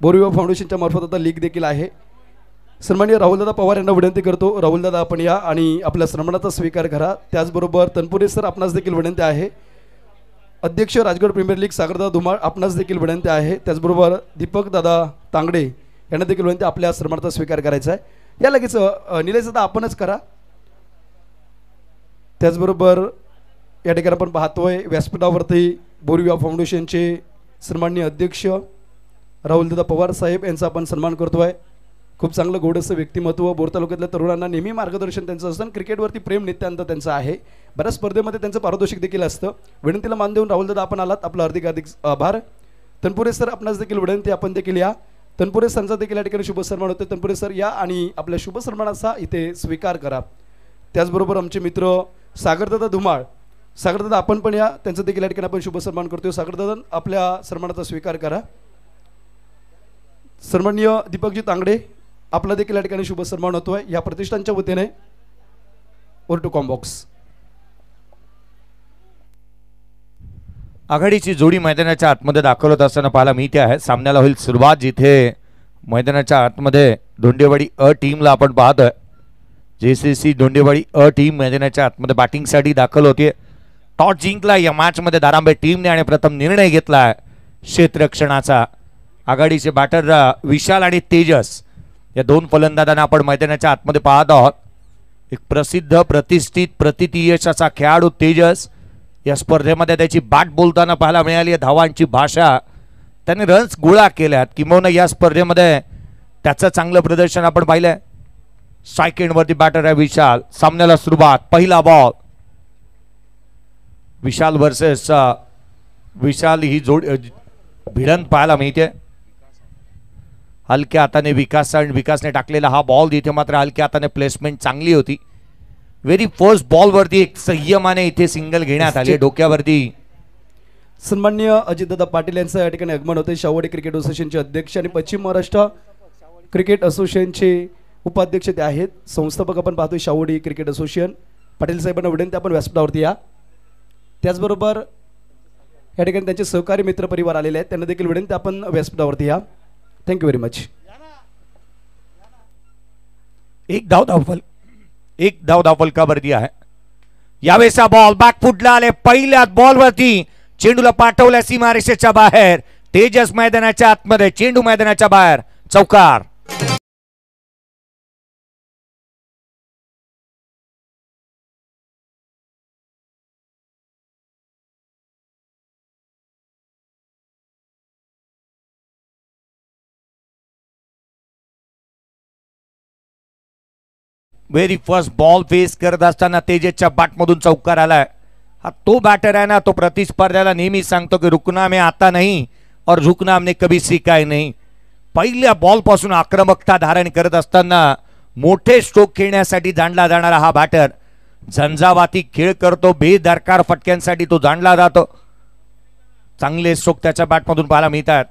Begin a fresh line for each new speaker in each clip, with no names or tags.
बोरिवा फाउंडेशनच्या मार्फत आता लीग देखील आहे। सन्माननीय राहुलदादा पवार यांना विनंती करतो, राहुलदादा आपण या आणि आपल्या सन्मानाचा स्वीकार करा। त्याचबरोबर तनपुरे सर आपणास देखील विनंती आहे। अध्यक्ष राजगड प्रीमियर लीग सागरदादा धुमाळ आपणास देखील विनंती आहे। त्याचबरोबर दीपक दादा तांगडे यांना देखील विनंती आपल्या सन्मानाचा स्वीकार करायचा आहे। या लगेच निलेश दादा आपणच करा। त्याचबरोबर या ठिकाणी आपण पाहतोय व्यासपीठावरती बोरिवा फाउंडेशनचे सन्माननीय अध्यक्ष राहुलदादा पवार साहेब यांचा आपण सन्मान करतोय। खूप चांगलं गोडसं व्यक्तिमत्व, बोर तालुक्यातल्या तरुणांना नेहमी मार्गदर्शन त्यांचं असतं। क्रिकेटवरती प्रेम नित्यानंद त्यांचं आहे। बऱ्याच स्पर्धेमध्ये त्यांचं पारितोषिक देखील असतं। विनंतीला मान देऊन राहुलदादा आपण आलात, आपला हार्दिक हार्दिक आभार। तनपुरे सर आपणास देखील विनंती, आपण देखील या। तनपुरे सरांचा देखील या ठिकाणी शुभ सन्मान होते। तनपुरे सर या आणि आपल्या शुभ सन्मानाचा इथे स्वीकार करा। त्याचबरोबर आमचे मित्र सागरदादा धुमाळ, सागरदादा आपण पण या, त्यांचं देखील या ठिकाणी आपण शुभ सन्मान करतोय। सागरदादा आपल्या सन्मानाचा स्वीकार करा। सन्माननीय दीपकजी तांगडे आपला देखील या ठिकाणी शुभ सन्मान होतोय या प्रतिष्ठानच्या वतीने। ओर टू कॉम्बॉक्स
आघाडीची जोडी मैदानाच्या आतमध्ये दाखल होत असताना पाहायला मिळते आहे। सामन्याला होईल सुरुवात, जिथे मैदानाच्या आतमध्ये धोंडेवाडी अ टीमला आपण पाहतोय। JCC धोंडेवाडी अ टीम मैदानाच्या आतमध्ये बॅटिंगसाठी दाखल होते। टॉस जिंकला या मॅच मध्ये दारांबे टीमने आणि प्रथम निर्णय घेतला क्षेत्ररक्षणाचा। आघाडीचे बॅटर विशाल आणि तेजस या दोन फलंदाजांना आपण मैदानाच्या आतमध्ये पाहत आहोत। एक प्रसिद्ध प्रतिष्ठित प्रतियशाचा खेळाडू तेजस या स्पर्धेमध्ये त्याची बॅट बोलताना पाहायला मिळाली। धावांची भाषा, त्याने रन्स गोळा केल्यात, किंबहुना या स्पर्धेमध्ये त्याचं चांगलं प्रदर्शन आपण पाहिलंय। सेकंड वरती बॅटर आहे विशाल। सामन्याला सुरुवात, पहिला बॉल विशाल वर्सेस विशाल ही जोड भिडंत पाहायला मिळते। हलक्या हाताने विकासने टाकलेला हा बॉल, इथे मात्र हलक्या हाताने प्लेसमेंट चांगली होती। व्हेरी फर्स्ट बॉल वरती एक संयमाने इथे सिंगल घेण्यात आले डोक्यावरती।
सन्माननीय अजितदादा पाटील यांचं या ठिकाणी आगमन होते। शाहूवाडी क्रिकेट असोसिएशनचे अध्यक्ष आणि पश्चिम महाराष्ट्र क्रिकेट असोसिएशनचे उपाध्यक्ष ते आहेत। संस्थापक आपण पाहतोय शाहूवाडी क्रिकेट असोसिएशन। पाटील साहेबांना विनंती आपण व्यासपीठावरती या। त्याचबरोबर या ठिकाणी त्यांचे सहकारी मित्र परिवार आलेले आहेत, त्यांना देखील विनंती आपण व्यासपीठावरती या। Thank you very much.
एक धाव फलकावरती आहे। यावेळेचा बॉल बॅकफुटला आले। पहिल्याच बॉलवरती चेंडूला पाठवल्या सीमारेषेच्या बाहेर। तेजस मैदानाच्या आतमध्ये, चेंडू मैदानाच्या बाहेर, चौकार। व्हेरी फर्स्ट बॉल फेस करत असताना तेजसच्या बॅटमधून चौकार आलाय। हा तो बॅटर आहे ना, तो प्रतिस्पर्ध्याला नेहमी सांगतो की रुकना में आता नहीं और झुकना हमने कभी सीखा ही नहीं। पहिल्या बॉल पासून आक्रमकता धारण करत असताना मोठे स्ट्रोक खेळण्यासाठी जाणला जाणारा हा बॅटर झंझावाती खेळ करतो। बेदरकार फटक्यांसाठी तो जाणला जातो। चांगले स्ट्रोक त्याच्या बॅटमधून पाहायला मिळतात।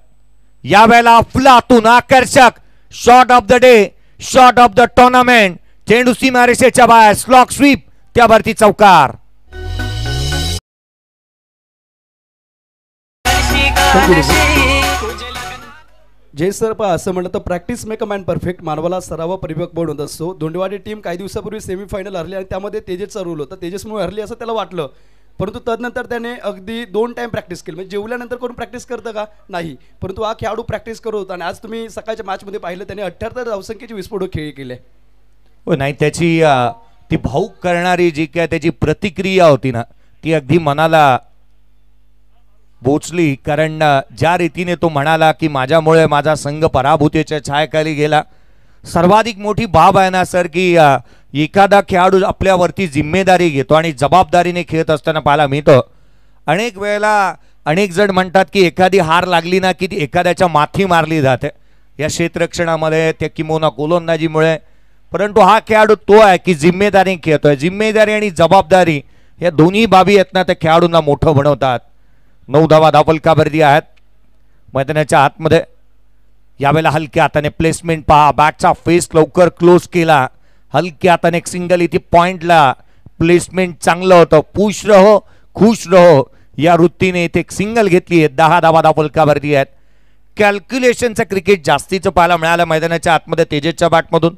यावेळेला अफलातून आकर्षक shot of the day, shot of the tournament, चेंडू सीमारेषेच्या बाहेर, स्लॉग स्वीप, त्यावरती चौकार।
जय सर, असं म्हणलं तर practice make a man perfect. मानवाला सराव परिपक्व बनवत असतो। धोंडेवाडी टीम काही दिवसापूर्वी सेमीफायनल हरली आणि त्यामध्ये तेजसचा रोल होता। तेजसमुळे हरली असं त्याला वाटलं, परंतु तदनंतर त्याने अगदी 2 टाइम प्रॅक्टिस केली। म्हणजे जेवल्यानंतर करून प्रॅक्टिस करतं का? नाही, परंतु हा खेळाडू प्रॅक्टिस करत होता आणि आज तुम्ही सकाळच्या मॅचमध्ये पाहिलं त्याने 78 धावसंख्येची विस्फोटक खेळी केले।
नाही, त्याची ती भाऊक करणारी जी काय त्याची प्रतिक्रिया होती ना, ती अगदी मनाला बोचली। कारण ज्या रीतीने तो म्हणाला की माझ्यामुळे माझा संघ पराभूतीच्या छायाखाली गेला। सर्वाधिक मोठी बाब आहे ना सर की एखादा खेळाडू आपल्यावरती जिम्मेदारी घेतो आणि जबाबदारीने खेळत असताना पाहायला मिळतं। अनेक वेळेला अनेक जण म्हणतात की एखादी हार लागली ना की ती एखाद्याच्या माथी मारली जाते या क्षेत्ररक्षणामध्ये, त्या किंबहुना गोलंदाजीमुळे। परंतु हा खेळाडू तो आहे की जिम्मेदारी खेळतोय। जिम्मेदारी आणि जबाबदारी या दोन्ही बाबी आहेत ना, त्या खेळाडूंना मोठं बनवतात। 9 धावा धावफलकावरती आहेत मैदानाच्या आतमध्ये। यावेळेला हलक्या हाताने प्लेसमेंट पहा, बॅटचा फेस लवकर क्लोज केला। हलक्या हाताने एक सिंगल इथे पॉइंटला प्लेसमेंट चांगलं होतं। पुश रहो खुश रहो या वृत्तीने इथे एक सिंगल घेतली आहे। 10 धावा धावफलकावरती आहेत। कॅल्क्युलेशनचं क्रिकेट जास्तीचं पाहायला मिळालं मैदानाच्या आतमध्ये तेजसच्या बॅटमधून,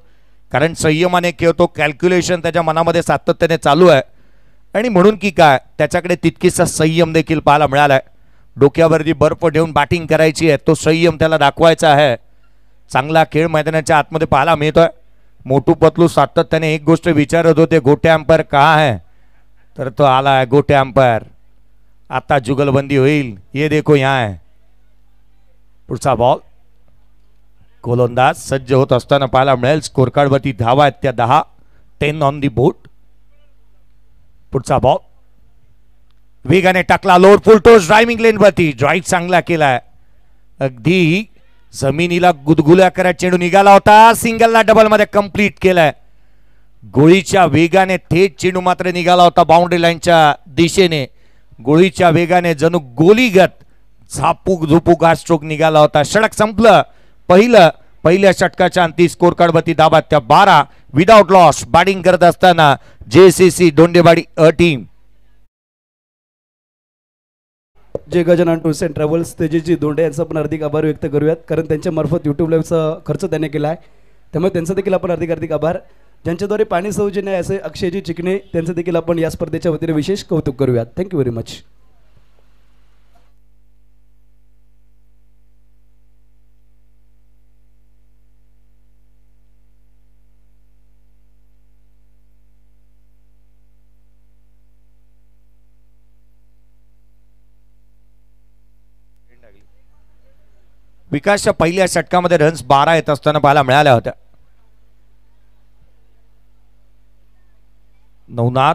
कारण संयमाने खेळतो, कॅल्क्युलेशन त्याच्या मनामध्ये सातत्याने चालू आहे आणि म्हणून की काय त्याच्याकडे तितकीसा संयम देखील पाहायला मिळाला आहे. डोक्यावरती बर्फ ठेवून बॅटिंग करायची आहे, तो संयम त्याला दाखवायचा आहे. चांगला खेळ मैदानाच्या आतमध्ये पाहायला मिळतोय. मोटू पतलू सातत्याने एक गोष्ट विचारत होते, गोटे अंपायर कहा है, तर तो आला आहे गोटे अंपायर. आता जुगलबंदी होईल, ये देखो यहाँ आहे. पुढचा बॉल गोलंदाज सज्ज होत असताना पाहायला मिळेल. स्कोर कार्डवरती धावा आहेत त्या 10, 10 ऑन दी बोर्ड. पुढचा बॉल वेगाने टाकला, लोअर फुल टोस ड्रायव्हिंग लेन वरती, ड्राईव्ह चांगला केलाय. अगदी जमिनीला गुदगुल्या करत चेंडू निघाला होता, सिंगलला डबल मध्ये कंप्लीट केलाय. गोळीच्या वेगाने थेट चेंडू मात्र निघाला होता बाउंड्री लाईनच्या दिशेने. गोळीच्या वेगाने जणू गोलीगत झापूक झुपूक हा स्ट्रोक निघाला होता. षटक संपलं. पहिल्या षटकाच्या अंती स्कोर कार्डवरती धावा त्या 12 विदाउट लॉस. बॅटिंग करत असताना JCC दोंडेवाडी अ टीम.
जे गजानन टूर्स अँड ट्रॅव्हल्स तेजस्वी दोंडे यांचा पण हार्दिक आभार व्यक्त करूयात, कारण त्यांच्या मार्फत यूट्यूब लाईव्हचा खर्च त्याने केला आहे, त्यामुळे त्यांचा देखील आपण हार्दिक आभार. ज्यांच्याद्वारे पाणी सौजन्य असे अक्षयजी चिकणे, त्यांचं देखील आपण या स्पर्धेच्या वतीने विशेष कौतुक करूयात. Thank you very much.
विकासच्या पहिल्या षटकामध्ये रन्स 12 येत असताना पाहायला मिळाल्या होत्या. नवनाथ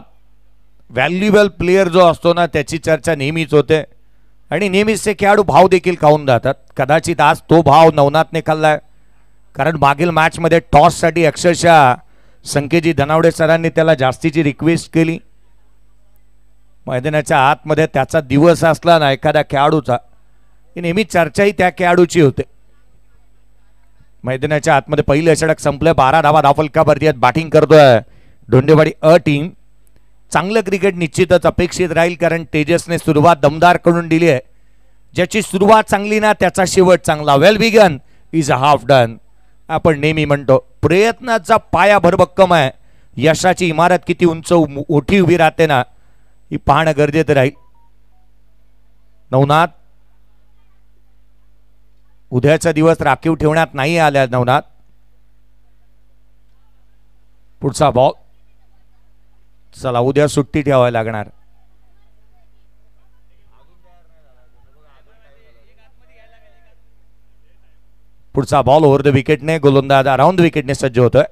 व्हॅल्युएबल प्लेयर जो असतो ना, त्याची चर्चा नेहमीच होते आणि नेहमीच ते खेळाडू भाव देखील खाऊन जातात. कदाचित आज तो भाव नवनाथने खाल्लाय, कारण मागील मॅचमध्ये टॉससाठी अक्षरशः संकेजी धनावडे सरांनी त्याला जास्तीची रिक्वेस्ट केली. मैदानाच्या आतमध्ये त्याचा दिवस असला ना एखाद्या खेळाडूचा, नेहमी चर्चाही त्या खेळाडूची होते. मैदानाच्या आतमध्ये पहिलं षटक संपलं. 12 धावा धावफलकावरती बॅटिंग करतोय दोंडेवाडी अ टीम. चांगलं क्रिकेट निश्चितच अपेक्षित राहील, कारण तेजसने सुरुवात दमदार करून दिली आहे. ज्याची सुरुवात चांगली ना त्याचा शेवट चांगला. Well begun is a half done. आपण नेहमी म्हणतो प्रयत्नाचा पाया भरभक्कम आहे. यशाची इमारत किती उंच मोठी उभी राहते ना, ही पाहणं गरजेचं राहील. नवनाथ उद्याचा दिवस राखीव ठेवण्यात नाही आल्या. नवनाथ पुढचा बॉल. चला उद्या सुट्टी ठेवायला लागणार. पुढचा बॉल ओव्हर द विकेटने गोलंदाज अराउंड विकेटने सज्ज होतोय.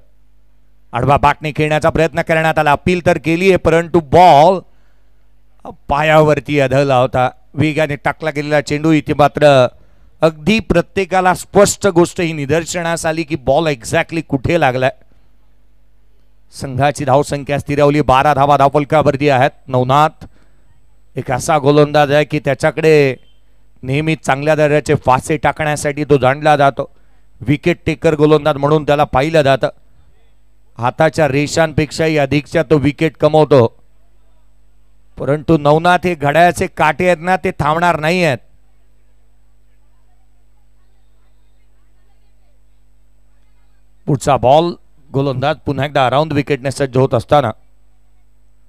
आडवा बाटने खेळण्याचा प्रयत्न करण्यात आला, अपील तर केली आहे, परंतु बॉल पायावरती आदळला होता. वेगाने टाकला गेलेला चेंडू इथे मात्र अगदी प्रत्येकाला स्पष्ट गोष्ट ही निदर्शनास आली की बॉल एक्झॅक्टली कुठे लागलाय. संघाची धावसंख्या स्थिरावली. 12 धावा धावफलकावरती आहेत. नवनाथ एक असा गोलंदाज आहे की त्याच्याकडे नेहमी चांगल्या दर्जाचे फासे टाकण्यासाठी तो जाणला जातो. विकेट टेकर गोलंदाज म्हणून त्याला पाहिलं जातं. हाताच्या रेषांपेक्षाही अधिकच्या तो विकेट कमवतो. परंतु नवनाथ हे घड्याळाचे काटे आहेत ना, ते थांबणार नाही आहेत. पुढचा बॉल गोलंदाज पुन्हा एकदा अराउंड विकेटने सज्ज होत असताना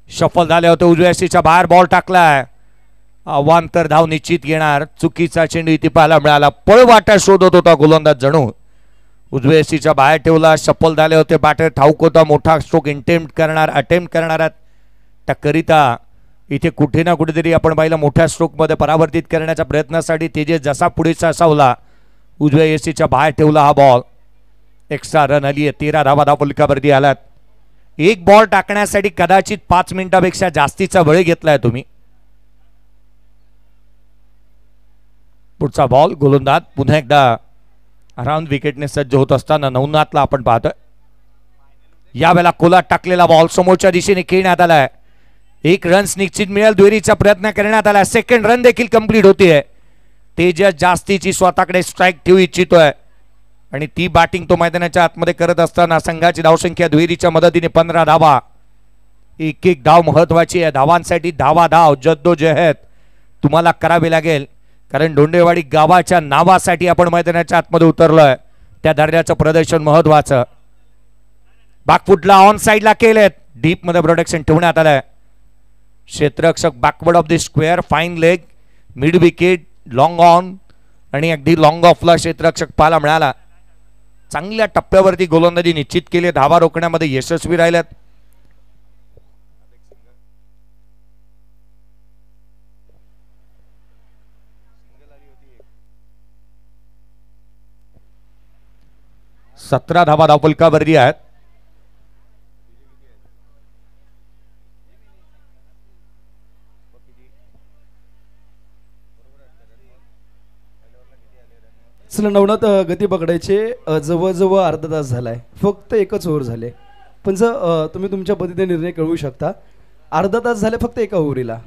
शफल झाले होते. उजव्या सीच्या बाहेर बॉल टाकलाय. अवांतर धाव निश्चित घेणार. चुकीचा चेंडू इथे पाहायला मिळाला. पळवाटा शोधत होता गोलंदाज जणू. उजव्या सीच्या बाहेर ठेवला. शफल झाले होते. बॅटर ठाऊक होता मोठा स्ट्रोक अटेम्प्ट करणार त्याकरिता इथे कुठे ना कुठेतरी आपण पाहिलं मोठ्या स्ट्रोकमध्ये परावर्तित करण्याच्या प्रयत्नासाठी तेजस जसा पुढे सावला उजव्या एसीच्या बाहेर ठेवला हा बॉल. एक्स्ट्रा रन आली आहे. 13 धावा धावफलकावरती आलात. एक बॉल टाकण्यासाठी कदाचित 5 मिनिटापेक्षा जास्तीचा वेळ घेतलाय तुम्ही. पुढचा बॉल गोलंदाज पुन्हा एकदा अराउंड विकेटने सज्ज होत असताना नवनाथला आपण पाहतोय. यावेळेला कोलात टाकलेला बॉल समोरच्या दिशेने खेळण्यात आलाय. 1 रन्स निश्चित मिळेल. दुहेरीचा प्रयत्न करण्यात आला. सेकंड रन देखील कंप्लीट होतीये. तेजस जास्तीची स्वतःकडे स्ट्राईक ठेवू इच्छितोय आणि ती बॅटिंग तो मैदानाच्या आतमध्ये करत असताना संघाची धावसंख्या दुहेरीच्या मदतीने 15 धावा. एक धाव महत्वाची आहे. धावांसाठी धाव जद्दोजहद तुम्हाला करावी लागेल. कारण डोंडेवाडी गावाच्या नावासाठी आपण मैदानाच्या आतमध्ये उतरलोय, त्या दर्जाचं प्रदर्शन महत्वाचं. बॅकफुटला ऑन साइडला केलेत, डीप मध्ये प्रोटेक्शन ठेवण्यात आलंय. क्षेत्ररक्षक backward of the square, fine leg, mid wicket, long on आणि अगदी लॉंग ऑफला क्षेत्ररक्षक पाहायला मिळाला. चांगल्या टप्प्यावरती गोलंदाजी निश्चित केली, धावा रोखण्यामध्ये यशस्वी राहिल्यात. सतरा धावा धावफलकावरती आहेत.
चला नवनाथ, गती पकडायचे जवळजवळ अर्धा तास झालाय, फक्त एकच ओव्हर झाले. पण जर तुम्ही तुमच्या पद्धतीने निर्णय कळवू शकता, अर्धा तास झाले फक्त एका ओव्हरीला,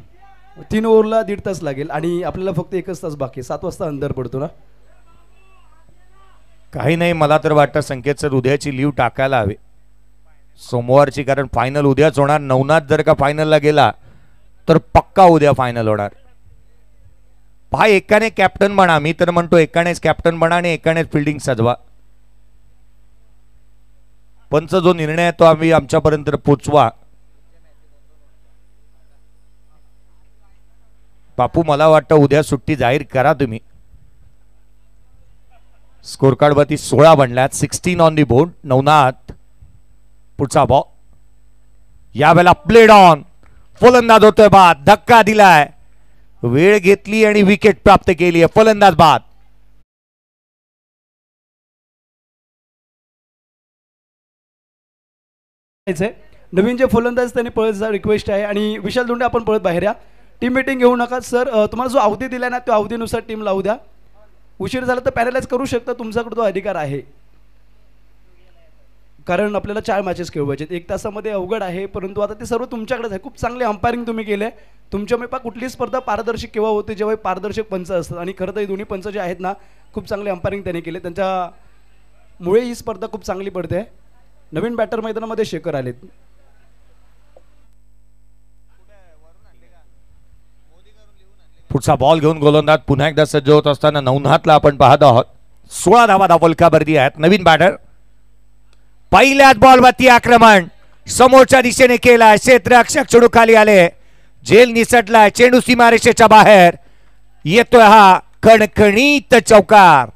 3 ओव्हरला 1.5 तास लागेल आणि आपल्याला फक्त 1 तास बाकी, 7 वाजता अंधार पडतो ना.
काही नाही, मला तर वाटतं संकेत सर उद्याची लीव टाकायला हवी सोमवारची, कारण फायनल उद्याच होणार. नवनाथ जर का फायनलला गेला तर पक्का उद्या फायनल होणार. पहा, एकाने कॅप्टन बना, मी तर म्हणतो एकानेच कॅप्टन बना आणि एकानेच फिल्डिंग सजवा. पंच जो निर्णय आहे तो आम्ही आमच्यापर्यंत पोचवा. बापू, मला वाटतं उद्या सुट्टी जाहीर करा तुम्ही. स्कोर कार्ड वरती 16 बनल्यात, 16 ऑन दी बोर्ड. नवनाथ पुढचा बॉल, यावेळेला प्लेड ऑन, फलंदाज होतोय बाद, धक्का दिलाय, वेळ घेतली आणि विकेट प्राप्त केली आहे. फलंदाज बाद.
नवीन जे फलंदाज त्यांनी पळत रिक्वेस्ट आहे. आणि विशाल धोंडे, आपण पळत बाहेर या, टीम मीटिंग घेऊ नका सर. तुम्हाला जो अवधी दिला ना, त्या अवधीनुसार टीम लावू द्या. उशीर झाला तर पॅनलाइज करू शकता, तुमच्याकडे तो अधिकार आहे. कारण आपल्याला 4 मॅचेस खेळवायचे, 1 तासामध्ये अवघड आहे, परंतु आता ते सर्व तुमच्याकडेच आहे. खूप चांगले अंपायरिंग तुम्ही केले. तुमच्या मेपा कुठली स्पर्धा पारदर्शक केव्हा होते, जेव्हा पारदर्शक पंच असतात. आणि खरं तर हे दोन्ही पंच जे आहेत ना, खूप चांगले अंपायरिंग त्यांनी केले, त्यांच्यामुळे ही स्पर्धा खूप चांगली पडते. नवीन बॅटर मैदानामध्ये शेखर आलेत.
पुढचा बॉल घेऊन गोलंदाज पुन्हा एकदा सज्ज होत असताना नवनाथला आपण पाहत आहोत. 16 धावा धावफलकावरती आहेत. नवीन बॅटर, पहिल्याच बॉलवरती आक्रमण समोरच्या दिशेने केला, क्षेत्ररक्षक चेंडू खाली आले, झेल निसटलाय, चेंडू सीमारेषेच्या बाहेर येतोय हा कणकणीत चौकार.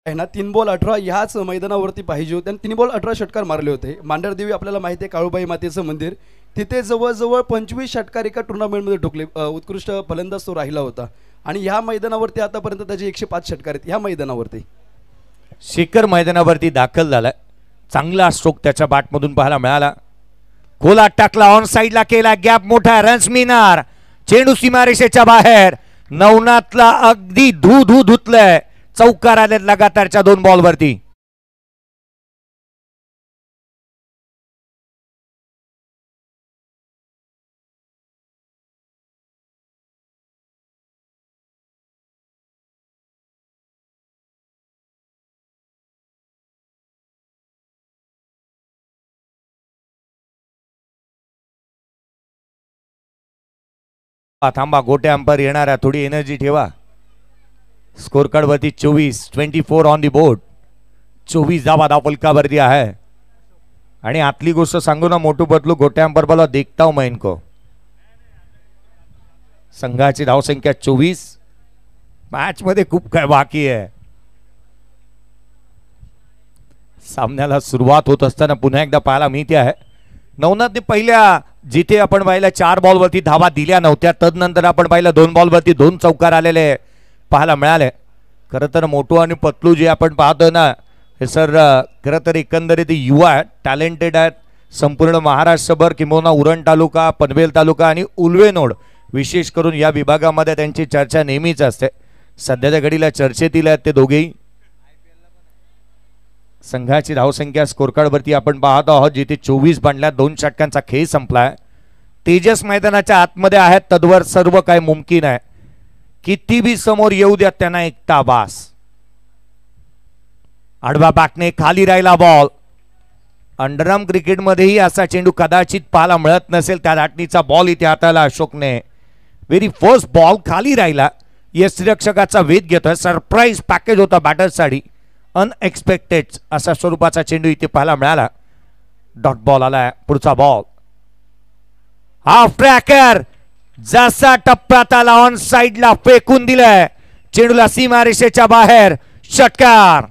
आहे ना, 3 बॉल 18 ह्याच मैदानावरती पाहिजे होते आणि 3 बॉल 18 षटकार मारले होते. मांढरदेवी आपल्याला माहिती आहे, काळूबाई मातेचं मंदिर, तिथे जवळजवळ 25 षटकार एका टुर्नामेंटमध्ये ठोकले. उत्कृष्ट फलंदाज तो राहिला होता. आणि ह्या मैदानावरती आतापर्यंत त्याचे 105 षटकार आहेत ह्या मैदानावरती.
शेखर मैदानावरती दाखल झालाय, चांगला स्ट्रोक त्याच्या बॅटमधून पाहायला मिळाला. गोला टाकला, ऑन साइडला केला, गॅप मोठा, रन्स मिळणार, चेंडू सीमारेषेच्या बाहेर. नवनाथला अगदी धू धुतलंय, चौकार आले लगातारच्या 2 बॉलवरती. थांबा, गोटे अंपायर येणार आहे, थोडी एनर्जी ठेवा. स्कोर कार्ड वरती 24 ऑन दी बोर्ड, 24 धावा धावफलकावरती आहे. आणि आतली गोष्ट सांगू ना, मोठू बदलू, गोटे अंपायर बोला देखता हूं मैं इनको. संघाची धावसंख्या 24, मॅच मध्ये खूप काय बाकी आहे. सामन्याला सुरुवात होत असताना पुन्हा एकदा पाहायला मिळते आहे, नवनाथने पहिल्या जिथे आपण पाहिलं 4 बॉलवरती धावा दिल्या नव्हत्या, तदनंतर आपण पाहिलं 2 बॉलवरती 2 चौकार आलेले पाहायला मिळाले. खरं तर मोटू आणि पतलू जे आपण पाहतोय ना, हे सर खरं तर एकंदरीत युवा आहेत, टॅलेंटेड आहेत. संपूर्ण महाराष्ट्रभर किंबहुना उरण तालुका, पनवेल तालुका आणि उल्वेनोड विशेष करून या विभागामध्ये त्यांची चर्चा नेहमीच असते. सध्याच्या घडीला चर्चेतील आहेत ते दोघेही. संघाची धावसंख्या स्कोर कार्ड वरती आपण पाहत आहोत, जिथे 24 बनल्या, 2 षटकांचा खेळ संपलाय. तेजस मैदानाच्या आतमध्ये आहेत, तद्वर सर्व काय मुमकिन आहे. किती बी समोर येऊ द्या त्यांना एकटा बास. आडवा बॅकने खाली राहिला बॉल, अंडरआर्म क्रिकेटमध्येही असा चेंडू कदाचित पाहायला मिळत नसेल. त्या धाटणीचा बॉल इथे हाताला अशोकने. व्हेरी फर्स्ट बॉल खाली राहिला. यष्टिरक्षकाचा वेध घेतोय. सरप्राईज पॅकेज होता बॅटर्ससाठी. अनएक्सपेक्टेड असा स्वरूपाचा चेंडू इथे पाहायला मिळाला. डॉट बॉल आला. पुढचा बॉल हाफ ट्रॅकर जसा टप्प्यात आला ऑन साइडला फेकून दिलाय. चेंडूला सीमारेषेच्या बाहेर. षटकार.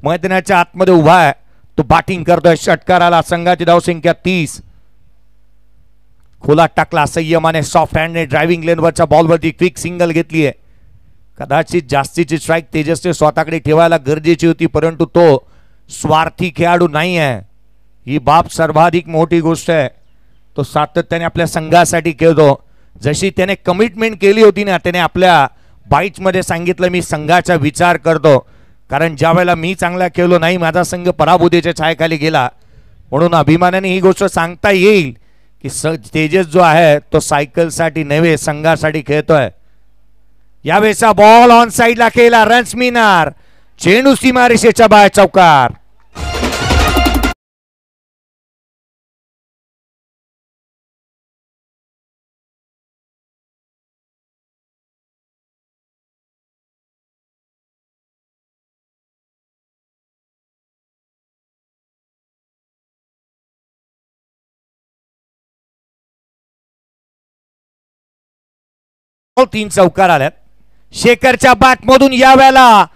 मैदानाच्या आतमध्ये उभा आहे तो. बॅटिंग करतोय. षटकाराला संघाची धावसंख्या 30. खोला टाकला संयमाने. सॉफ्ट हँडने ड्रायव्हिंग लेनवरच्या बॉलवरती क्विक सिंगल घेतली आहे. कदाचित जास्तीची स्ट्राईक तेजसने स्वतःकडे ठेवायला गरजेची होती, परंतु तो स्वार्थी खेळाडू नाही आहे. ही बाब सर्वाधिक मोठी गोष्ट आहे. तो सातत्याने आपल्या संघासाठी खेळतो. जशी त्याने कमिटमेंट केली होती ना, त्याने आपल्या बाईट्समध्ये सांगितलं मी संघाचा विचार करतो. कारण ज्या वेळेला मी चांगला खेळलो नाही, माझा संघ पराभूतीच्या छायेखाली गेला. म्हणून अभिमानाने ही गोष्ट सांगता येईल की तेजस जो आहे तो सायकलसाठी नव्हे संघासाठी खेळतोय. यावेळेचा बॉल ऑन साइडला केला. रन्स मिळणार. चेंडू सीमारेषेच्या बाहेर. चौकार. तीन चौकार आल्यात. शेखरच्या बॅटमधून यावेळेला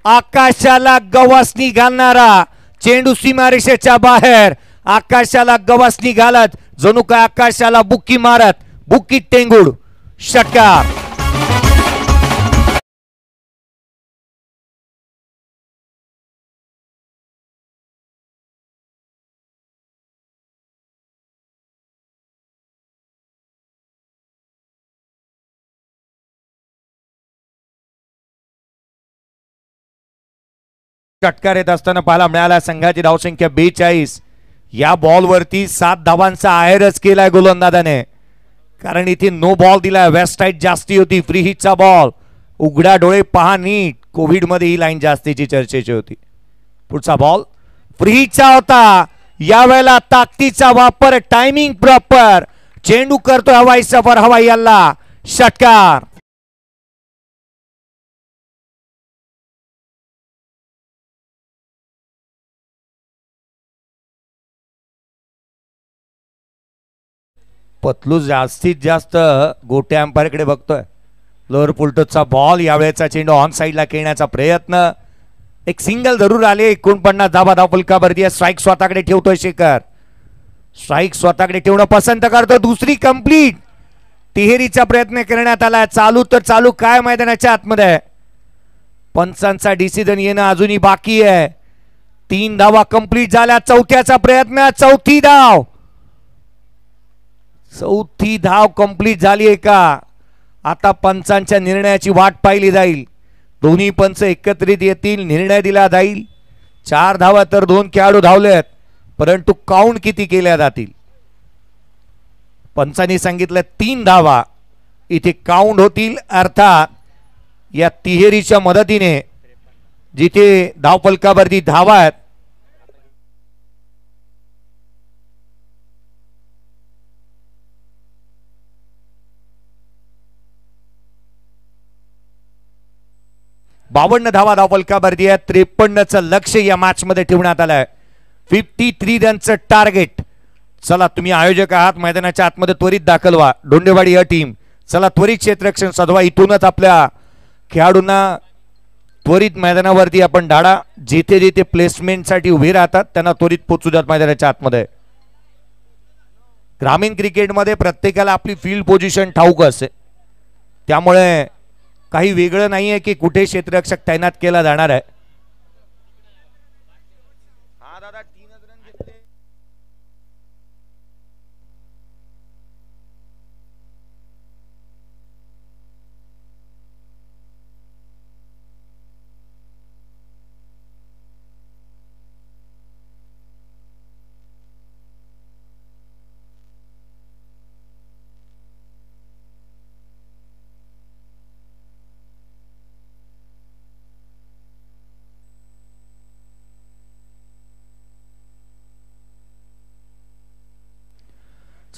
आकाशाला गवसणी घालणारा चेंडू सीमारेषेच्या बाहेर. आकाशाला गवसणी घालत जणू काय आकाशाला बुक्की मारत. बुक्की टेंगुड. षटकार. षटकार येत असताना पाहायला मिळाला. संघाची धावसंख्या 42. या बॉलवरती 7 धावांचा आहेरच केलाय गोलंदाजाने. कारण इथे नो बॉल दिलाय. वेस्ट साइड जास्ती होती. फ्री हिटचा बॉल. उघड्या डोळे पहा नीट. कोविड मध्ये ही लाईन जास्तीची चर्चेची होती. पुढचा बॉल फ्री हिटचा होता. यावेळेला ताकदीचा वापर. Timing proper. चेंडू करतो हवाई सफर. हवाई हल्ला. षटकार. पतलू जास्तीत जास्त गोट्या अंपायरकडे बघतोय. Lower पुलटोचा ball. यावेळेचा चेंडू ऑन साइडला खेळण्याचा प्रयत्न. एक सिंगल जरूर आले. 49 धावा धावफलकावरती. स्ट्राईक स्वतःकडे ठेवतोय शेखर. स्ट्राईक स्वतःकडे ठेवणं पसंत करतो. दुसरी कंप्लीट. तिहेरीचा प्रयत्न करण्यात आला. चालू तर चालू काय मैदानाच्या आतमध्ये. पंचांचा डिसिजन येणं अजूनही बाकी आहे. 3 धावा कंप्लीट झाल्या. चौथ्याचा प्रयत्न. चौथी धाव. चौथी धाव कंप्लीट झाली आहे का. आता पंचांच्या निर्णयाची वाट पाहिली जाईल. दोन्ही पंच एकत्रित येतील. निर्णय दिला जाईल. 4 धावा तर 2 खेळाडू धावलेत, परंतु काउंट किती केल्या जातील. पंचांनी सांगितलं 3 धावा इथे काउंट होतील. अर्थात या तिहेरीच्या मदतीने जिथे धावफलकावरती धावा आहेत बावन्न धावा धावफलकावरती आहे. 53चं लक्ष या मॅच मध्ये ठेवण्यात आलंय. 53 रनचं टार्गेट. चला तुम्ही आयोजक आहात. मैदानाच्या आतमध्ये त्वरित दाखल व्हा. डोंडेवाडी या टीम चला त्वरित क्षेत्ररक्षण साधवा. इथूनच आपल्या खेळाडूंना त्वरित मैदानावरती आपण धाडा. जिथे जिथे प्लेसमेंटसाठी उभे राहतात त्यांना त्वरित पोहोचू द्यात मैदानाच्या आतमध्ये. ग्रामीण क्रिकेटमध्ये प्रत्येकाला आपली फील्ड पोझिशन ठाऊक असते, त्यामुळे काही वेगळं नाहीये की कुठे क्षेत्ररक्षक तैनात केला जाणार आहे.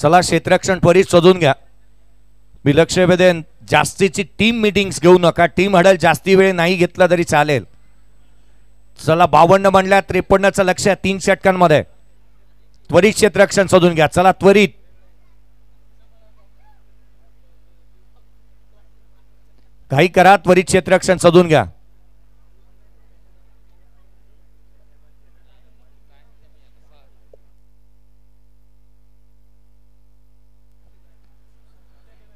चला क्षेत्ररक्षण त्वरित शोधून घ्या. मी लक्ष देईन जास्तीची टीम मीटिंग्स घेऊ नका. टीम हडल जास्ती वेळ नाही घेतला तरी चालेल. चला 52 म्हणल्या 53चं लक्ष 3 षटकांमध्ये. त्वरित क्षेत्ररक्षण शोधून घ्या. चला त्वरित. घाई करा. त्वरित क्षेत्ररक्षण शोधून घ्या.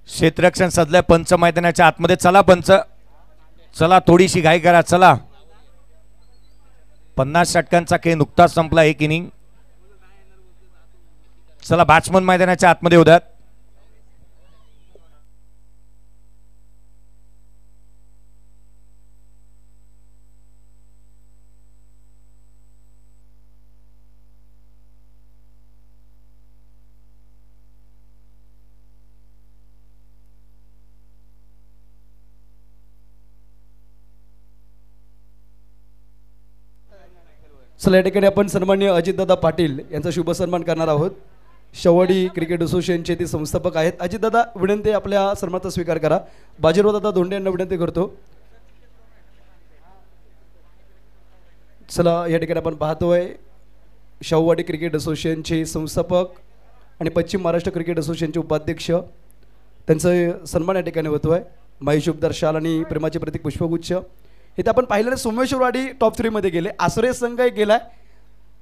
क्षेत्ररक्षण सदलंय पंच मैदानाच्या आतमध्ये. चला पंच, चला थोडीशी घाई करा. चला 50 षटकांचा खेळ नुकताच संपला. एक इनिंग. चला बॅट्समन मैदानाच्या आतमध्ये होत्यात.
चला या ठिकाणी आपण सन्माननीय अजितदादा पाटील यांचा शुभ सन्मान करणार आहोत. शवडी क्रिकेट असोसिएशनचे ते संस्थापक आहेत. अजितदादा विनंती आपल्या सन्मानाचा स्वीकार करा. बाजीराव दादा धोंडे यांना विनंती करतो. चला या ठिकाणी आपण पाहतोय शववाडी क्रिकेट असोसिएशनचे संस्थापक आणि पश्चिम महाराष्ट्र क्रिकेट असोसिएशनचे उपाध्यक्ष, त्यांचं सन्मान या ठिकाणी होतोय. महेश उपदार शाल आणि प्रेमाचे प्रतीक पुष्पगुच्छ. इथे आपण पाहिलेलं सोमेश्वरवाडी टॉप 3 मध्ये गेले. आसरे संघ एक गेलाय.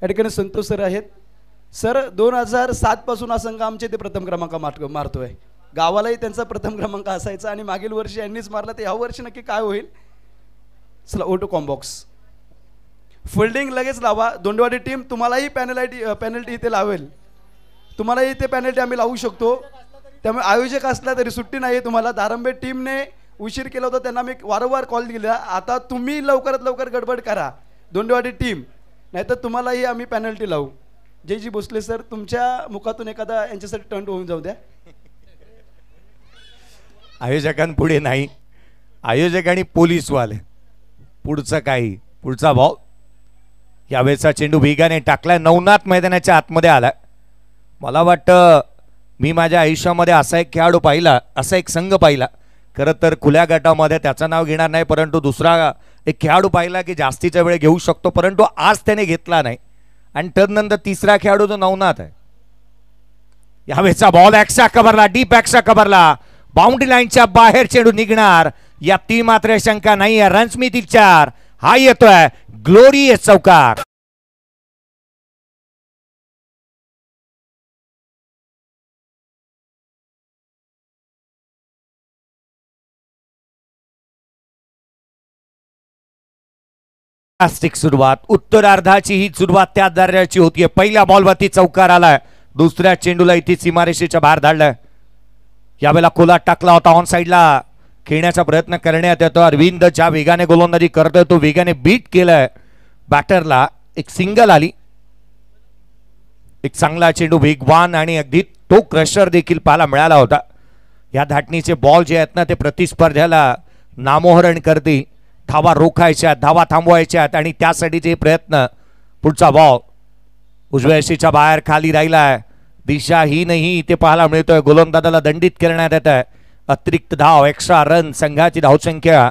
या ठिकाणी संतोष सर आहेत. सर 2007 पासून हा संघ आमचे ते प्रथम क्रमांक मारतोय. गावालाही त्यांचा प्रथम क्रमांक असायचा आणि मागील वर्षी यांनीच मारला. तर ह्या वर्षी नक्की काय होईल. चला ओटो कॉम्बॉक्स फिल्डिंग लगेच लावा. दोंडेवाडी टीम तुम्हालाही पेनल्टी इथे लावेल. तुम्हालाही इथे पेनल्टी आम्ही लावू शकतो. त्यामुळे आयोजक असला तरी सुट्टी नाही तुम्हाला. दारंबे टीमने उशीर केला होता, त्यांना मी वारंवार कॉल दिला. आता तुम्ही लवकरात लवकर गडबड करा दोंडेवाडी टीम, नाहीतर तुम्हालाही आम्ही पेनल्टी लावू. जयजी भोसले सर, तुमच्या मुखातून एखादा यांच्यासाठी टर्न होऊन जाऊ द्या.
आयोजकांपुढे नाही, आयोजक आणि पोलीसवाले. पुढचं काही. पुढचा बॉल. यावेळेचा चेंडू वेगाने टाकलाय. नवनाथ मैदानाच्या आतमध्ये आलाय. मला वाटतं मी माझ्या आयुष्यामध्ये असा एक खेळाडू पाहिला, असा एक संघ पाहिला. खरं तर खुल्या गटामध्ये त्याचं नाव घेणार नाही, परंतु दुसरा एक खेळाडू पाहिला की जास्तीचा वेळ घेऊ शकतो, परंतु आज त्याने घेतला नाही. आणि त्यानंतर तिसरा खेळाडू जो नवनाथ आहे. यावेळेचा बॉल एक्स्ट्रा कव्हरला, डीप एक्स्ट्रा कव्हरला, बाउंड्री लाईनच्या बाहेर चेंडू निघणार. या ती मात्र शंका नाही आहे. रन्स मिळतील 4. हा येतोय ग्लोरियस चौकार. सुरुवात उत्तरार्धाची ही सुरुवात त्या दर्जाची होतीये. पहिल्या बॉलवरती चौकार आलाय. दुसऱ्या चेंडूला इथे सीमारेषेच्या बाहेर धाडलाय. यावेळेला कोला टाकला होता. ऑन साइडला खेळण्याचा प्रयत्न करण्यात येतो. अरविंद ज्या वेगाने गोलंदाजी करतोय तो वेगाने बीट केलाय बॅटरला. एक सिंगल आली. एक चांगला चेंडू वेगवान आणि अगदी तो क्रशर देखील पाहायला मिळाला होता. या धाटणीचे बॉल जे आहेत ना ते प्रतिस्पर्ध्याला नामोहरण करतील. धावा रोखायच्या, धावा थांबवायच्यात आणि त्यासाठीचे प्रयत्न. पुढचा बॉल उजव्या यशीच्या बाहेर खाली राहिलाय. दिशाहीनही इथे पाहायला मिळतोय. गोलंदाजाला दंडित करण्यात येत आहे. अतिरिक्त धाव, एक्स्ट्रा रन. संघाची धावसंख्या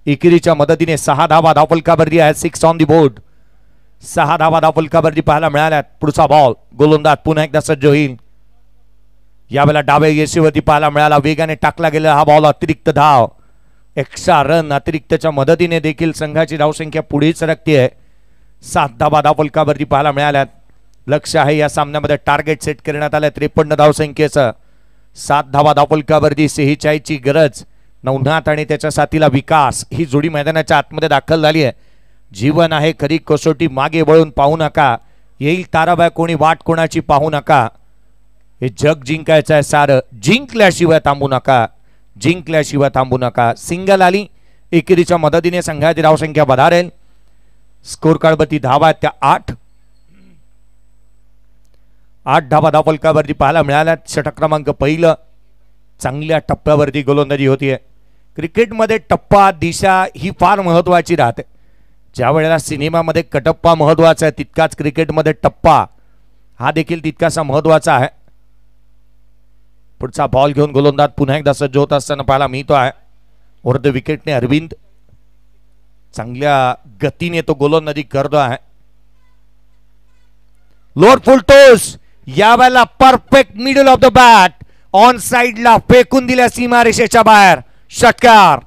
एकेरीच्या मदतीने 6 धावा धावफलकावरती आहे. 6 ऑन दी बोर्ड. 6 धावा धावफलकावरती पाहायला मिळाल्यात. पुढचा बॉल गोलंदाज पुन्हा एकदा सज्ज होईल. यावेळेला डाव्या यशीवरती पाहायला मिळाला. वेगाने टाकला गेला हा बॉल. अतिरिक्त धाव, एक्स्ट्रा रन. अतिरिक्तच्या मदतीने देखील संघाची धावसंख्या पुढे सरकते. 7 धावा धावफलकावरती पाहायला मिळाल्यात. लक्ष आहे या सामन्यामध्ये टार्गेट सेट करण्यात आलं 53 धावसंख्येचं. 7 धावा धावफलकावरती 46 ची गरज. नवनाथ आणि त्याच्या साथीला विकास ही जोडी मैदानाच्या आतमध्ये दाखल झाली आहे. जीवन आहे खरी कसोटी. मागे वळून पाहू नका. येईल ताराबाई कोणी, वाट कोणाची पाहू नका. हे जग जिंकायचं आहे सारं. जिंकल्याशिवाय थांबू नका. जिंकल्याशिवाय थांबू नका. सिंगल आली. एकेरीच्या मदतीने संघाची धावसंख्या वधारेल. स्कोर कार्डवरती धावा त्या 8 धावा धावफलकावरती पाहायला मिळाल्यात. षटक क्रमांक पहिलं. चांगल्या टप्प्यावरती गोलंदाजी होतीये. क्रिकेटमध्ये टप्पा, दिशा ही फार महत्वाची राहते. ज्या वेळेला सिनेमामध्ये कटप्पा महत्वाचा आहे, तितकाच क्रिकेटमध्ये टप्पा हा देखील तितकासा महत्वाचा आहे. पुढचा बॉल घेऊन गोलंदाज पुन्हा एकदा सज्ज होत असताना पाहायला मिळतो आहे. ओव्हर द विकेटने अरविंद चांगल्या गतीने तो गोलंदाजी करतो आहे. लोअर फुल टोस यावेळेला perfect middle of the bat on साइडला फेकून दिल्या सीमारेषेच्या बाहेर. षटकार.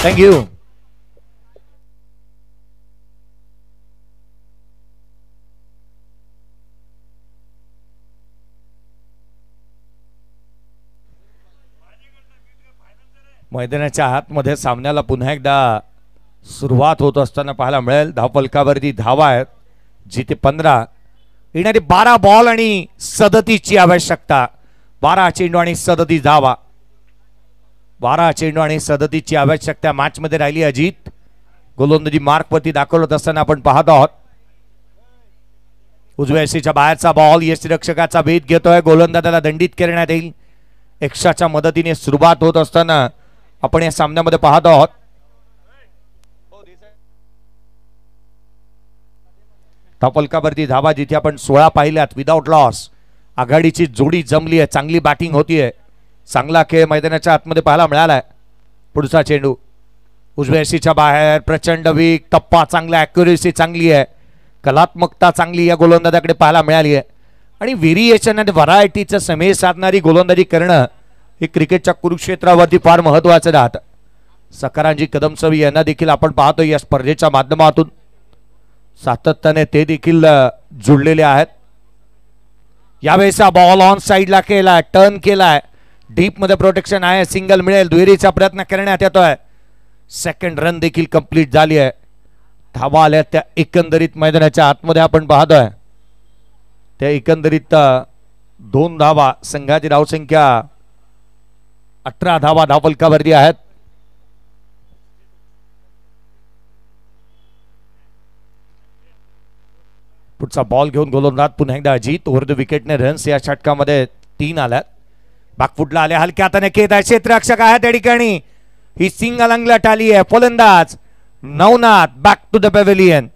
थँक्यू. मैदानाच्या आतमध्ये सामन्याला पुन्हा एकदा सुरुवात होत असताना पाहायला मिळेल. धावफलकावरती धावा आहेत जिथे 15 येणारे 12 बॉल आणि 37ची आवश्यकता. 12 चेंडू आणि 37 धावा. 12 चेंडू आणि 37ची आवश्यकता मॅच मध्ये राहिली. अजित गोलंदाजी मार्कवरती दाखवत असताना आपण पाहत आहोत. उजव्या यष्टीच्या बाहेरचा बॉल यष्टीरक्षकाचा भेद घेतोय. गोलंदाजाला दंडित करण्यात येईल. एक्स्ट्राच्या मदतीने सुरुवात होत असताना आपण या सामन्यामध्ये पाहत आहोत. धावफलकावरती धावा जिथे आपण 16 पाहिल्यात विदाउट लॉस. आघाडीची जोडी जमली आहे. चांगली बॅटिंग होतीये. चांगला खेळ मैदानाच्या आतमध्ये पाहायला मिळालाय. पुढचा चेंडू उजव्या यष्टीच्या बाहेर. प्रचंड वेग. टप्पा चांगला. ॲक्युरेसी चांगली आहे. कलात्मकता चांगली या गोलंदाजाकडे पाहायला मिळाली आहे. आणि व्हेरिएशन आणि व्हरायटीचं समय साधणारी गोलंदाजी करणं हे क्रिकेटच्या कुरुक्षेत्रावरती फार महत्वाचं राहतं. सकारांजी कदमसवी यांना देखील आपण पाहतो या स्पर्धेच्या माध्यमातून. सातत्याने ते देखील जुळलेले आहेत. यावेळेचा बॉल ऑन साइडला केलाय. टर्न केलाय. डीप मध्ये प्रोटेक्शन आहे. सिंगल मिळेल. दुहेरीचा प्रयत्न करण्यात येतोय. सेकंड रन देखील कंप्लीट झाली आहे. धावा आल्या त्या एकंदरीत मैदानाच्या आतमध्ये आपण पाहतोय त्या एकंदरीत 2 धावा. संघाची धावसंख्या 18 धावा धावफलकावरती आहेत. पुढचा बॉल घेऊन गोलंदाज पुन्हा एकदा अजित. ओव्हर द विकेटने रन्स या षटकामध्ये 3 आल्यात. बॅकफुटला आले. हलक्या हाताने खेळत आहे. क्षेत्ररक्षक आहे त्या ठिकाणी. ही सिंगल अंगलट आली आहे. फलंदाज Navnath back to the pavilion.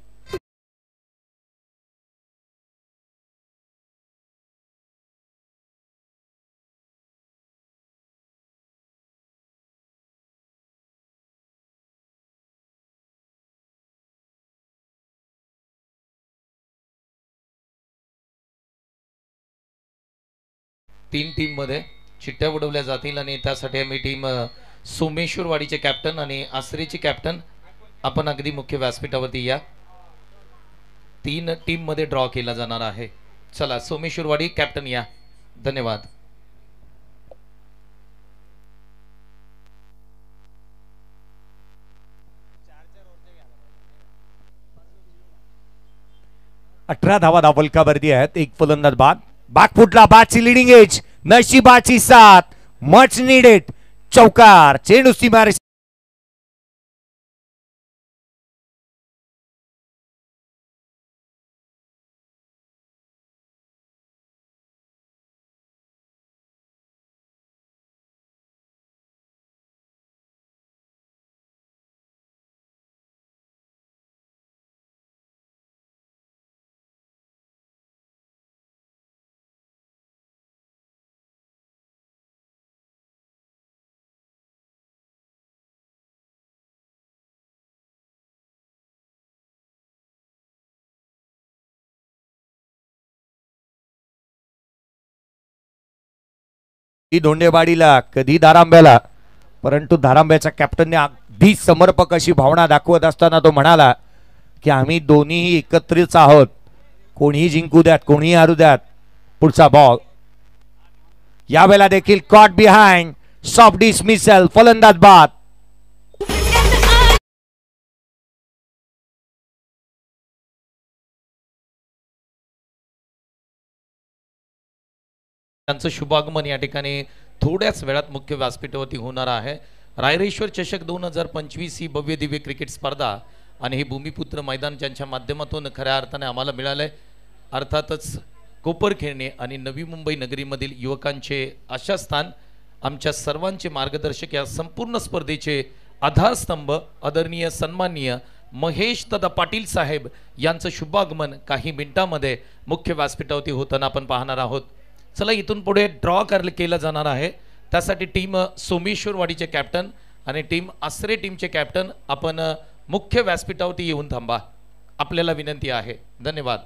तीन टीम मध्ये चिठ्ठ्या उडवल्या जातील आणि त्यासाठी आम्ही टीम सोमेश्वरवाडीचे कॅप्टन आणि आसरेचे कॅप्टन आपण अगदी मुख्य व्यासपीठावरती या. 3 टीम मध्ये ड्रॉ केला जाणार आहे. चला सोमेश्वरवाडी कॅप्टन या. धन्यवाद.
18 धावा धावफलकावरती आहेत. एक फलंदाज बाद. बॅकफुटला बाची लिडिंग एज. नशिबाची साथ. Much needed. चौकार. चेंडू सीमारेषेच्या ही धोंडेवाडीला कधी धारांब्याला, परंतु धारांब्याच्या कॅप्टनने अगदी समर्पक अशी भावना दाखवत असताना तो म्हणाला की आम्ही दोन्हीही एकत्रित आहोत, कोणीही जिंकू द्यात कोणीही हारू द्यात. पुढचा बॉल यावेळेला देखील कॉट बिहाइंड, सॉफ्ट डिसमिसल, फलंदाज बाद.
त्यांचं शुभागमन या ठिकाणी थोड्याच वेळात मुख्य व्यासपीठावरती होणार आहे. रायरेश्वर चषक 2025 ही भव्य दिव्य क्रिकेट स्पर्धा आणि हे भूमिपुत्र मैदान ज्यांच्या माध्यमातून खऱ्या अर्थाने आम्हाला मिळालंय. अर्थातच कोपर खेळणे आणि नवी मुंबई नगरीमधील युवकांचे आशास्थान, आमच्या सर्वांचे मार्गदर्शक, या संपूर्ण स्पर्धेचे आधारस्तंभ आदरणीय सन्माननीय महेश दादा पाटील साहेब यांचं शुभागमन काही मिनिटांमध्ये मुख्य व्यासपीठावरती होताना आपण पाहणार आहोत. चला इथून पुढे ड्रॉ केलं जाणार आहे. त्यासाठी टीम सोमेश्वरवाडीचे कॅप्टन आणि टीम आसरे टीमचे कॅप्टन आपण मुख्य व्यासपीठावरती येऊन थांबा, आपल्याला विनंती आहे. धन्यवाद.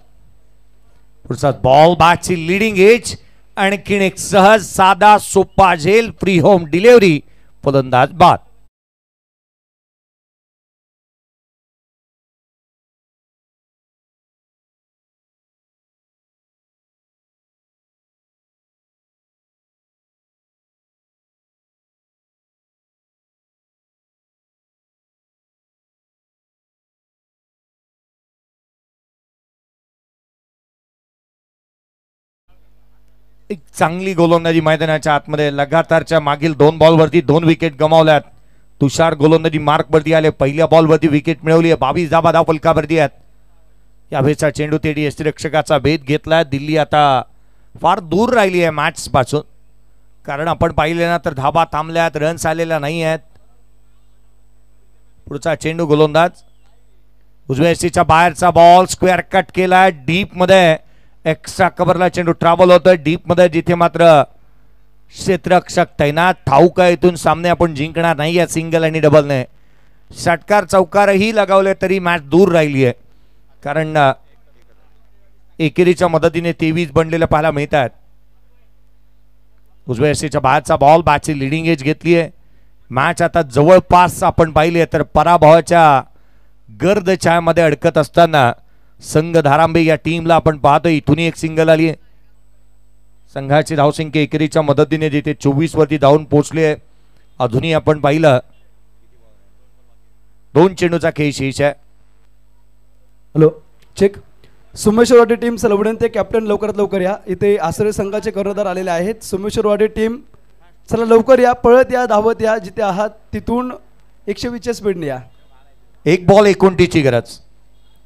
पुढचा बॉल बॅटची लिडिंग एज, आणखीन एक सहज साधा सोपा झेल, फ्री होम डिलिव्हरी, फलंदाज बाद. एक चांगली गोलंदाजी मैदानाच्या आतमध्ये, लगातारच्या मागील 2 बॉलवरती 2 विकेट गमावल्यात. तुषार गोलंदाजी मार्कवरती आले, पहिल्या बॉलवरती विकेट मिळवली आहे, 22 धावा फलकावरती आहेत. यावेळेचा चेंडू तेडी यष्टीरक्षकाचा भेद घेतलाय. दिल्ली आता फार दूर राहिली आहे मॅच पासून, कारण आपण पाहिले ना तर धावा थांबल्यात, रन्स आलेल्या नाही आहेत. पुढचा चेंडू गोलंदाज उजव्या यष्टीच्या बाहेरचा बॉल, स्क्वेअर कट केलाय डीप मध्ये, एक्स्ट्रा कव्हरला चेंडू ट्रॅव्हल होतोय डीप मध्ये, जिथे मात्र क्षेत्ररक्षक तैनात. ठाऊक आहे इथून सामने आपण जिंकणार नाही या सिंगल आणि डबलने. षटकार चौकारही लगावले तरी मॅच दूर राहिली आहे, कारण एकेरीच्या मदतीने 23 बनलेले पाहायला मिळत आहेत. उजव्या यष्टीच्या बाहेरचा बॉल, बॅटची लिडिंग एज घेतली आहे. मॅच आता जवळपास आपण पाहिली तर पराभवाच्या गर्द छायामध्ये अडकत असताना संघ धारांबे या टीमला आपण पाहतोय. इथूनही एक सिंगल आली आहे. संघाची धावसंख्या एकेरीच्या मदतीने जिथे 24 वरती धावून पोहोचली आहे. अजूनही आपण पाहिलं 2 चेंडूचा खेळ शेष आहे.
Hello check. सोमेश्वरवाडी टीम विनंती, कॅप्टन लवकरात लवकर या. इथे आसरे संघाचे कर्णधार आलेले आहेत. सोमेश्वरवाडी टीम चला लवकर या, पळत या, धावत या, जिथे आहात तिथून 120च्या स्पीडने या.
1 बॉल 29 ची गरज,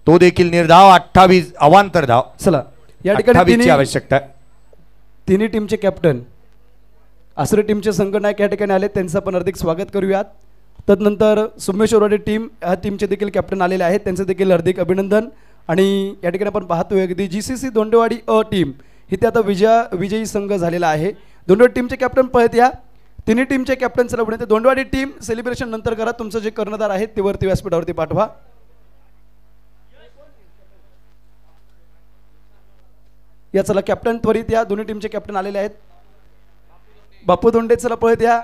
तो देखील निर्धाव. 28 अवांतर धाव.
चला या ठिकाणी
आवश्यकता.
तिन्ही टीमचे कॅप्टन आसरे टीमचे संघनायक या ठिकाणी आले, त्यांचं आपण हार्दिक स्वागत करूयात. तदनंतर सोमेश्वरवाडी टीम ह्या टीमचे देखील कॅप्टन आलेले आहेत, त्यांचं देखील हार्दिक अभिनंदन. आणि या ठिकाणी आपण पाहतोय अगदी GCC धोंडेवाडी अ टीम इथे आता विजयी संघ झालेला आहे. धोंडेवाडी टीमचे कॅप्टन पळत या. तिन्ही टीमचे कॅप्टन चला विनंती, धोंडेवाडी टीम सेलिब्रेशन नंतर करा. तुमचं जे कर्णधार आहेत ते वरती व्यासपीठावरती पाठवा. या चला कॅप्टन त्वरित या. दोन्ही टीमचे कॅप्टन आलेले आहेत. बापू धोंडे चला पळत या.